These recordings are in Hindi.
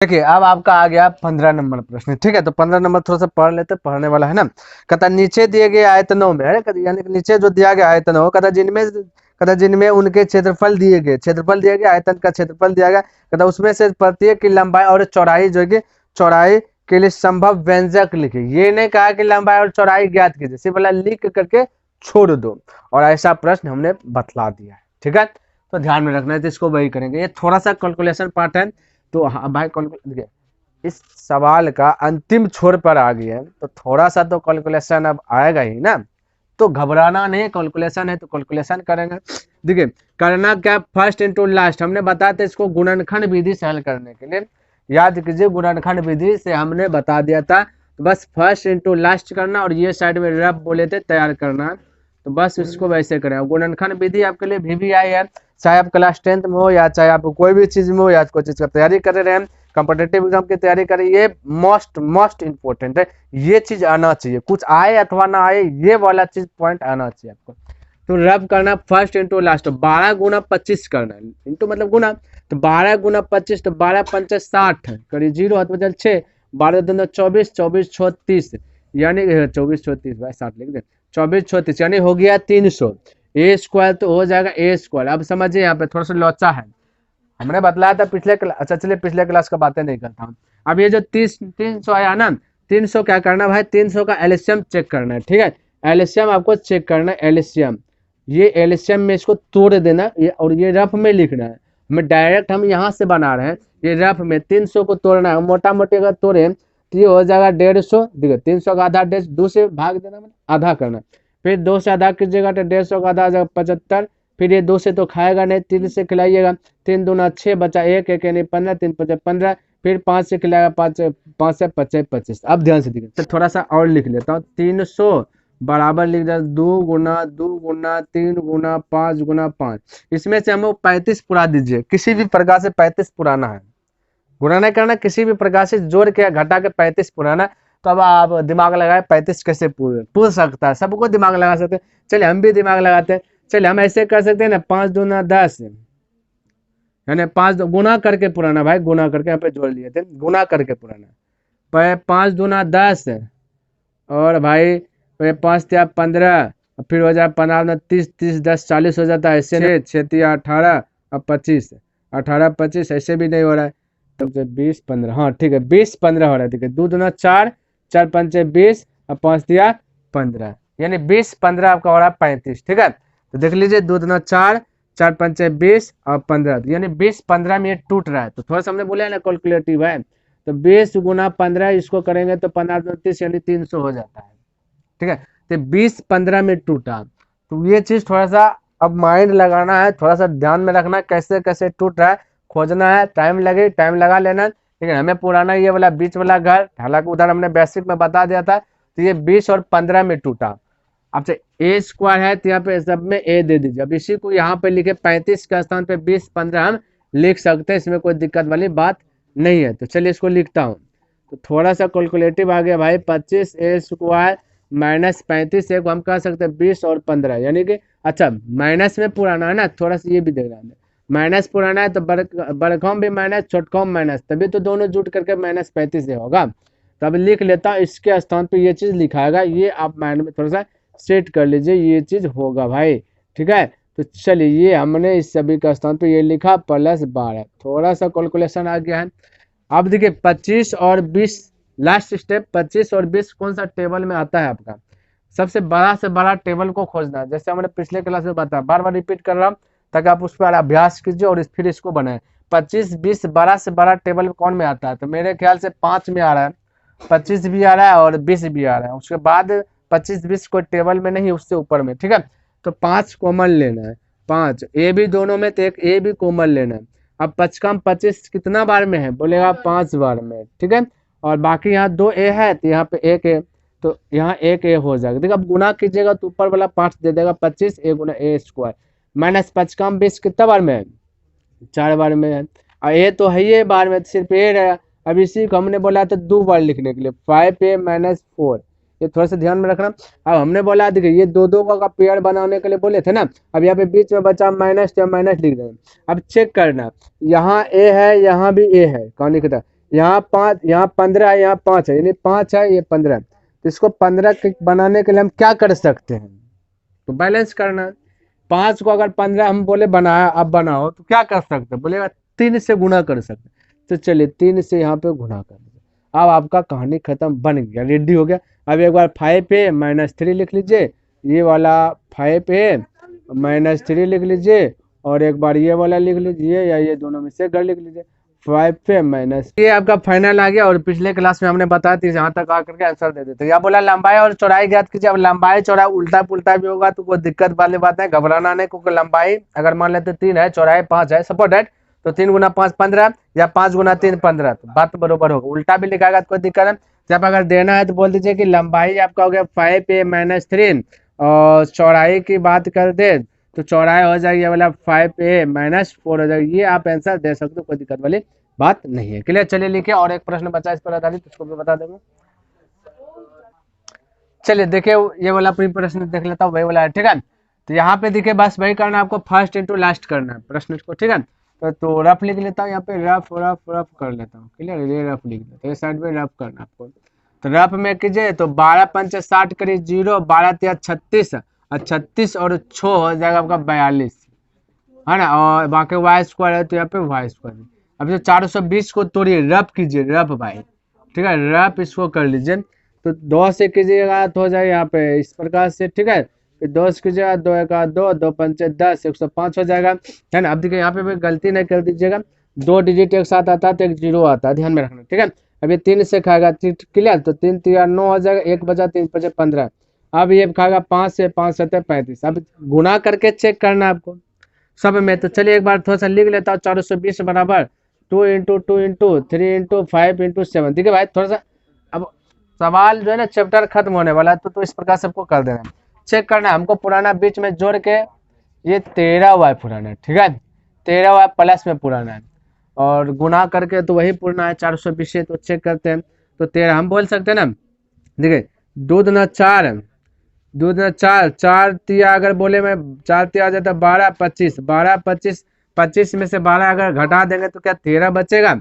देखिए अब आपका आ गया 15 नंबर प्रश्न। ठीक है, तो 15 नंबर थोड़ा सा पढ़ लेते, पढ़ने वाला है ना। कहता नीचे दिए गए आयतनों में है, यानी कि नीचे जो दिया गया आयतन हो, कहता जिनमें उनके क्षेत्रफल दिए गए, क्षेत्रफल दिया गया, आयतन का क्षेत्रफल दिया गया, कहता उसमें से प्रत्येक की लंबाई और चौड़ाई जो है कि चौड़ाई के लिए संभव व्यंजक लिखे। ये नहीं कहा कि लंबाई और चौड़ाई ज्ञात कीजिए, सिर्फ बोला लिख करके छोड़ दो, और ऐसा प्रश्न हमने बतला दिया है। ठीक है, तो ध्यान में रखना है, तो इसको वही करेंगे। ये थोड़ा सा कैलकुलेशन पार्ट है, तो हाँ भाई देखिए इस सवाल का अंतिम छोर पर आ गए हैं, तो थोड़ा सा तो कैलकुलेशन अब आएगा ही ना। तो घबराना नहीं, कैलकुलेशन है तो कैलकुलेशन करेंगे। देखिए करना क्या, फर्स्ट इंटू लास्ट हमने बताया था, इसको गुणनखंड विधि से हल करने के लिए याद कीजिए, गुणनखंड विधि से हमने बता दिया था। तो बस फर्स्ट इंटू लास्ट करना, और ये साइड में रफ बोले थे तैयार करना, तो बस इसको वैसे करें। गुणनखंड विधि आपके लिए VVI है, चाहे आप क्लास 10th में हो या चाहे आप कोई भी चीज में हो या कोई चीज का तैयारी कर रहे हैं, कॉम्पिटेटिव एग्जाम की तैयारी करें, ये मोस्ट मोस्ट इंपॉर्टेंट है। ये चीज आना चाहिए, कुछ आए अथवा ना आए, ये वाला चीज पॉइंट आना चाहिए आपको। तो रब करना फर्स्ट इंटू लास्ट, 12 गुना 25 करना, इंटू मतलब गुना, तो 12 गुना 25, तो 12 पंचे 60, करीब जीरो हाथ बचल 6, 12 दूना 24, 24 6 30, यानी 24 6 30 भाई 60 लिख दे, 24 6 30 यानी हो गया 300। ए स्क्वायर तो हो जाएगा ए स्क्वायर। अब समझिए यहाँ पे थोड़ा सा लोचा है, हमने बतलाया था पिछले क्लास, अच्छा चलिए पिछले क्लास का बातें नहीं करता हूँ। अब ये जो 300 आया ना, 300 क्या करना भाई, 300 का एलसीएम चेक करना है। ठीक है, एलसीएम आपको चेक करना है, एलसीएम, ये एलसीएम में इसको तोड़ देना, ये और ये रफ में लिखना है। हमें डायरेक्ट हम यहाँ से बना रहे हैं, ये रफ में 300 को तोड़ना है, मोटा मोटी अगर तोड़े तो ये हो जाएगा 150। देखो 300 का आधा 2 से भाग देना, आधा करना, फिर 2 से आधा कीजिएगा तो 150 का आधा आ जाएगा 75, फिर ये 2 से तो खाएगा नहीं, 3 से खिलाइएगा, 3 दूना 6 बचा, एक एक यानी 15, 3 5 15, फिर 5 से खिलाएगा, 5 से 25 25। अब ध्यान से देखिए, तो थोड़ा सा और लिख लेता हूँ, 300 बराबर लिख दिया 2 गुना 2 गुना 3 गुना 5 गुना 5, इसमें से हमें 35 पुरा दीजिए, किसी भी प्रकार से 35 पुराना है, गुणा नहीं करना, किसी भी प्रकार से जोड़ के घटा के 35 पुराना। तो अब आप दिमाग लगाए 35 कैसे पूछ सकता है, सबको दिमाग लगा सकते हैं, चलिए हम भी दिमाग लगाते हैं। चलिए हम ऐसे कर सकते हैं ना, 5 दूना 10, यानी 5 गुना करके पुराना, भाई गुना करके यहाँ पे जोड़ लिए थे, गुना करके पुराना, 5 दूना 10, और भाई 5 या 15, फिर हो जाए 15 30, 30 10 40 हो जाता है, ऐसे 6 18, अब 25, 18 25 ऐसे भी नहीं हो रहा है, तो 20 15, हाँ ठीक है 20 15 हो रहा है। ठीक है, 2 दूना 4, 4 पंचे 20, अब 5 दिया 15, यानी 20 15 आपका हो रहा है 35। ठीक है, तो देख लीजिए 2 दूना 4, 4 पंचे 20 और 15, यानी 20 15 में ये टूट रहा है। तो थोड़ा सा हमने बोला है ना कैलकुलेटिव है, तो 20 गुना 15 इसको करेंगे तो 15 29 यानी 300 हो जाता है। ठीक है, तो 20 15 में टूटा, तो ये चीज थोड़ा सा अब माइंड लगाना है, थोड़ा सा ध्यान में रखना कैसे कैसे टूट रहा है, खोजना है, टाइम लगे टाइम लगा लेना। ठीक है, हमें पुराना ये वाला बीच वाला घर, हालांकि उधर हमने बेसिक में बता दिया था, तो ये 20 और 15 में टूटा। अब से ए स्क्वायर है तो यहाँ पे सब में ए दे दीजिए, अब इसी को यहाँ पे लिखे 35 के स्थान पे 20 15 हम लिख सकते हैं, इसमें कोई दिक्कत वाली बात नहीं है। तो चलिए इसको लिखता हूँ, तो थोड़ा सा कैलकुलेटिव आ गया भाई, 25 ए स्क्वायर माइनस 35 एक हम कह सकते हैं 20 और 15, यानी कि अच्छा माइनस में पुराना है ना, थोड़ा सा ये भी देखना है, माइनस पुराना है तो बड़कम भी माइनस छोटकम माइनस, तभी तो दोनों जुट करके माइनस 35 होगा। तो अब लिख लेता हूँ, इसके स्थान पे ये चीज लिखाएगा, ये आप माइंड में थोड़ा सा सेट कर लीजिए, ये चीज होगा भाई। ठीक है, तो चलिए ये हमने इस सभी का स्थान पे ये लिखा प्लस 12, थोड़ा सा कैलकुलेशन आ गया है। अब देखिए 25 और 20, लास्ट स्टेप 25 और 20 कौन सा टेबल में आता है आपका, सबसे बड़ा से बड़ा टेबल को खोजना है, जैसे हमने पिछले क्लास में बताया, बार बार रिपीट कर रहा हूँ ताकि आप उस पर अभ्यास कीजिए और फिर इसको बनाए। 25 20 बड़ा से बड़ा टेबल कौन में आता है, तो मेरे ख्याल से 5 में आ रहा है, 25 भी आ रहा है और 20 भी आ रहा है, उसके बाद 25 20 कोई टेबल में नहीं, उससे ऊपर में। ठीक है, तो 5 कॉमन लेना है, 5 ए भी दोनों में, तो एक ए भी कॉमन लेना है। अब 5 कम 25 कितना बार में है, बोलेगा 5 बार में। ठीक है, और बाकी यहाँ 2 ए है तो यहाँ पे 1 ए, तो यहाँ 1 ए हो जाएगा। देखो अब गुना कीजिएगा तो ऊपर वाला 5 दे देगा, 25 ए गुना ए स्क्वायर माइनस 5 कम 20 कितना बार में है, 4 बार में है, और ये तो है ये बार में, सिर्फ ए रहेगा। अब इसी को हमने बोला था 2 बार लिखने के लिए, 5a माइनस 4, ये थोड़ा सा ध्यान में रखना। अब हमने बोला देखिए ये दो दो का पेयर बनाने के लिए बोले थे ना, अब यहाँ पे बीच में बचा माइनस, या माइनस लिख देना। अब चेक करना, यहाँ ए है यहाँ भी ए है, कौन लिखता, यहाँ 5, यहाँ 15 है, यहाँ 5 है, यानी 5 है, ये 15 है। तो इसको 15 बनाने के लिए हम क्या कर सकते हैं, तो बैलेंस करना है। 5 को अगर 15 हम बोले बनाया, अब बनाओ, तो क्या कर सकते हैं, बोलेगा 3 से गुना कर सकते। तो चलिए 3 से यहाँ पे गुना कर दीजिए। अब आपका कहानी खत्म, बन गया, रेडी हो गया। अब एक बार 5a-3 लिख लीजिए, ये वाला 5a-3 लिख लीजिए, और एक बार ये वाला लिख लीजिए, या ये दोनों में से घर लिख लीजिए। 5a- ये आपका फाइनल आ गया। और पिछले क्लास में हमने बताया थी, यहाँ तक आकर के आंसर दे देते। या बोला लंबाई और चौड़ाई ज्ञात कीजिए। अब लंबाई चौड़ाई उल्टा पुल्टा भी होगा तो कोई दिक्कत वाली बात है, घबराना नहीं, क्योंकि लंबाई अगर मान लेते 3 है, चौड़ाई 5 है, सपोर्ट है, तो 3 गुना 5 15, या 5 गुना 3 15, तो बात बरोबर होगा। उल्टा भी लिखाएगा तो कोई दिक्कत नहीं। जब अगर देना है तो बोल दीजिए कि लंबाई आपका हो गया 5a-3, और चौड़ाई की बात कर दे तो चौड़ाई हो जाएगी ये वाला 5a-4 हो जाएगी। ये आप आंसर दे सकते हो, कोई दिक्कत वाली बात नहीं है। क्लियर, चलिए लिखिए। और एक प्रश्न बचा इस पर आधारित, उसको भी बता देंगे। चलिए देखिए, ये वाला प्री प्रश्न देख लेता हूँ, वही वाला है, ठीक है। तो यहाँ पे देखिए, बस वही करना है आपको, फर्स्ट इंटू लास्ट करना है प्रश्न को, ठीक है। तो रफ लिख लेता हूँ यहाँ पे, रफ रफ रफ कर लेता हूँ। क्लियर, ये रफ लिख लेता हूँ, ये साइड में रफ करना आपको। तो रफ में कीजिए तो 12 पंच 60 करिए 0, 12 तिया 36, और 36 और 6 हो जाएगा आपका 42, है ना। और बाकी वाई स्क्वायर है तो यहाँ पे वाई स्क्वायर। अब जो 420 को तोड़िए, रफ कीजिए, रफ भाई, ठीक है, रफ इसको कर लीजिए। तो 2 से कीजिएगा तो हो जाएगा यहाँ पे इस प्रकार से, ठीक है। फिर 2 से कीजिएगा, 2 एका 2, 2 पंचे 10, 105 हो जाएगा, है ना। अब देखिए यहाँ पे भी गलती नहीं कर दीजिएगा, 2 डिजिट एक साथ आता है तो एक 0 आता है, ध्यान में रखना, ठीक है। अब ये 3 से खाएगा, क्लियर, तो 3 तिया 9 हो जाएगा, 1 बचा 3 पचे 15। अब ये खाएगा 5 से, 5 7 35। अब गुना करके चेक करना है आपको सब में। तो चलिए एक बार थोड़ा सा लिख लेता हूँ, 420 बराबर 2 × 2 × 3 × 5 × 7। ठीक है भाई, थोड़ा सा अब सवाल जो है ना चैप्टर खत्म होने वाला है, तो इस प्रकार सबको कर देना। चेक करना हमको पुराना बीच में जोड़ के, ये 13y पुराना है, ठीक है, 13y प्लस में पुराना है, और गुना करके तो वही पुराना है 420 से। तो चेक करते हैं, तो 13 हम बोल सकते हैं ना, देखिए 2 दूना 4, 2 दूना 4, 4 तिया अगर बोले मैं 4 तिया आ जाता 12 25, 12 25, 25 में से 12 अगर घटा देंगे तो क्या 13 बचेगा।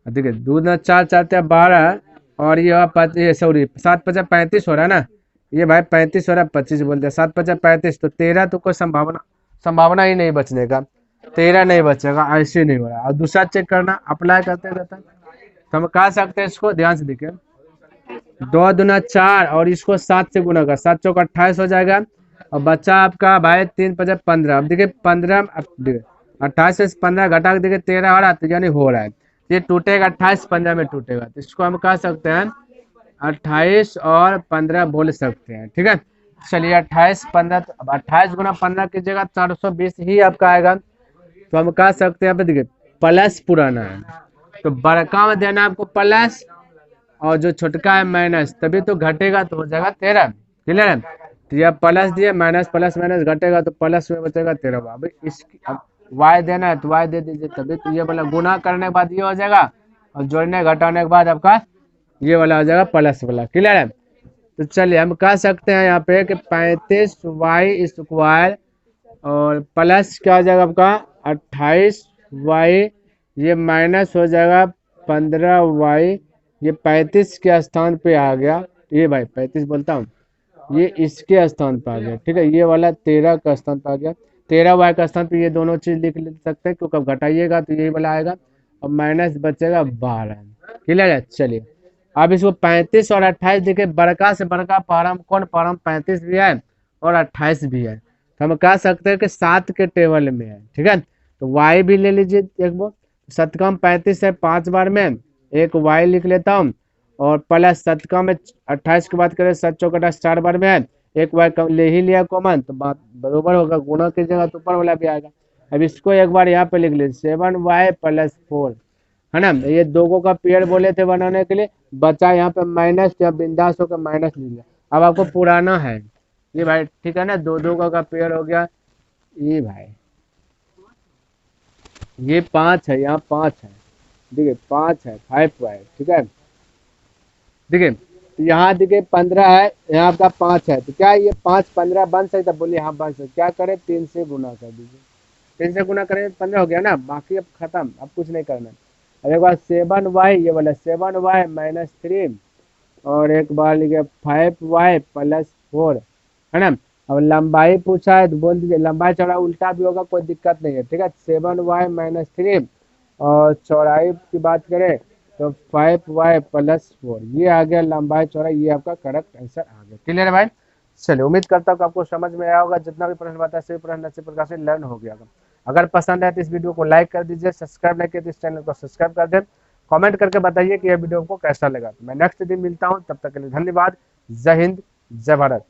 देखिए 2 दूना 4, 4 तिया 12, और ये सॉरी 7 पचा 35 हो रहा है ना, ये भाई 35 हो रहा है, 25 बोलते हैं, 7 पचा 35, तो 13 तो कोई संभावना ही नहीं बचने का, 13 नहीं बचेगा, ऐसे नहीं हो रहा। और दूसरा चेक करना, अप्लाई करते रहता, तो हम कह सकते हैं इसको, ध्यान से देखिए, 2 दूना 4 और इसको 7 से गुना कर, 7 चौका 28 हो जाएगा, और बच्चा आपका भाई 3 पचा 15। अब देखिए 15, अब देखिए 28 से 15 घटा के देखिए 13 हो रहा है, तो यानी हो रहा है, ये टूटेगा, 28 15 में टूटेगा, तो इसको हम कह सकते हैं 28 और 15 बोल सकते हैं, ठीक है। चलिए 28 15, तो अब 28 गुना 15 कीजिएगा 420 ही आपका आएगा। तो हम कह सकते हैं, यहाँ पे देखिए प्लस पुराना है, तो बड़का में देना आपको प्लस, और जो छोटका है माइनस, तभी तो घटेगा, तो हो जाएगा 13, क्लियर है। तो यह प्लस दिए, माइनस प्लस माइनस घटेगा, तो प्लस में बचेगा 13। अब इसकी अब वाई देना है तो वाई दे दीजिए, तभी तो ये वाला गुना करने के बाद ये हो जाएगा, और जोड़ने घटाने के बाद आपका ये वाला हो जाएगा प्लस वाला, क्लियर है। तो चलिए हम कह सकते हैं यहाँ पे कि 35y², और प्लस क्या हो जाएगा आपका 28y, ये माइनस हो जाएगा 15y, ये 35 के स्थान पे आ गया, ये भाई 35 बोलता हूँ, ये इसके स्थान पे आ गया, ठीक है, ये वाला 13 का स्थान पे आ गया, 13y का स्थान पे ये दोनों चीज लिख सकते हैं, क्योंकि अब घटाइएगा तो यही वाला आएगा, और माइनस बचेगा 12, क्लियर है। चलिए अब इसको 35 और 28 देखिए, बड़का से बड़का पारम कौन, पारम 35 भी है और 28 भी है, तो हम कह सकते हैं कि 7 के टेबल में है, ठीक है। तो y भी ले लीजिए एक बार, 7 कम 35 है 5 बार में, एक y लिख लेता हूँ, और प्लस 7 कम में 28 की बात करें, 7 चौकटा 4 बार में है, एक y कम ले ही लिया कॉमन, तो बात बरोबर होगा, गुना की जगह तो ऊपर वाला भी आएगा। अब इसको एक बार यहाँ पे लिख लीजिए 7y + 4, है ना, ये दो का पेयर बोले थे बनाने के लिए, बचा यहाँ पे माइनस, या बिंदास होकर माइनस ले लिया। अब आपको पुराना है ये भाई, ठीक है ना, दो का पेयर हो गया, ये भाई ये 5 है, यहाँ 5 है, देखिए 5 है, 5y, ठीक है। देखिए तो यहाँ देखिए 15 है, यहाँ आपका 5 है, तो क्या ये 5 15 बन सकता, बोलिए हाँ बन सकता। क्या करें, 3 से गुना कर दीजिए, 3 से गुना करें 15 हो गया ना, बाकी अब खत्म, अब कुछ नहीं करना। अब एक बार 7y, ये वाला 7y माइनस 3, और एक बार लिखे 5y प्लस 4, है ना। अब लंबाई पूछा है तो बोल दीजिए, लंबाई चौड़ाई उल्टा भी होगा, कोई दिक्कत नहीं है, ठीक है। 7y माइनस 3, और चौड़ाई की बात करें तो 5y प्लस 4, ये आ गया लंबाई चौड़ाई, ये आपका करेक्ट आंसर आ गया। क्लियर है भाई। चलिए, उम्मीद करता हूँ कि आपको समझ में आया होगा, जितना भी प्रश्न बताया सभी प्रश्न अच्छे प्रकार से लर्न हो गया होगा। अगर पसंद है तो इस वीडियो को लाइक कर दीजिए, सब्सक्राइब नहीं किया तो इस चैनल को सब्सक्राइब कर दें, कमेंट करके बताइए कि यह वीडियो को कैसा लगा। मैं नेक्स्ट दिन मिलता हूँ, तब तक के लिए धन्यवाद। जय हिंद, जय भारत।